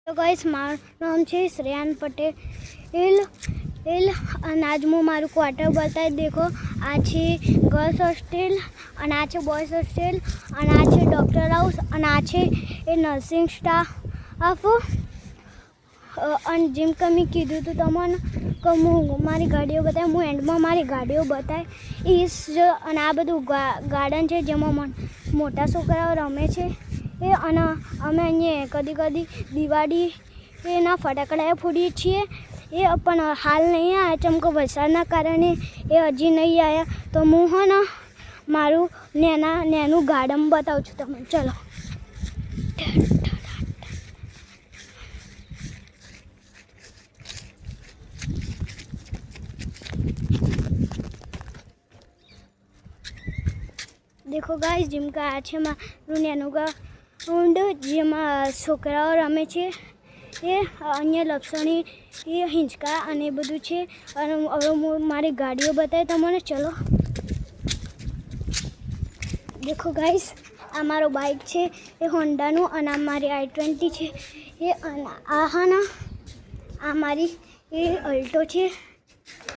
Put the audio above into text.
તો ગાઈસ મારું નામ છે શ્રેયાન પટેલ અને આજ હું મારું ક્વાર્ટર બતાવી દેખો આ છે ગર્લ્સ હોસ્ટેલ અને આ છે બોયઝ હોસ્ટેલ અને આ છે ડૉક્ટર હાઉસ અને આ છે એ નર્સિંગ સ્ટાફ અને જેમ કે મેં કીધું હતું તમને કે હું મારી ગાડીઓ બતાવી હું એન્ડમાં મારી ગાડીઓ બતાવીશ અને આ બધું ગાર્ડન છે જેમાં મોટા છોકરાઓ રમે છે અને અમે અહીંયા કદી દિવાળી એના ફટાકડા ફોડીએ છીએ પણ હાલ નહીં આવ્યા કેમ કે વરસાદના કારણે એ હજી નહીં આવ્યા તો હું હે ને મારું નેનું ગાર્ડન બતાવું છું તમને ચલો દેખો ગાઈસ જેમ કે આ છે મારું નેનું ગ્રાઉન્ડ જેમાં છોકરાઓ રમે છે એ અહીંયા લક્ષણી એ હિંચકા અને બધું છે અને હવે હું મારી ગાડીઓ બતાવી તમને ચલો દેખો ગાઈસ આ મારો બાઇક છે એ હોન્ડાનું અને આ મારી i20 છે એ આ હા ના આ મારી એ અલ્ટો છે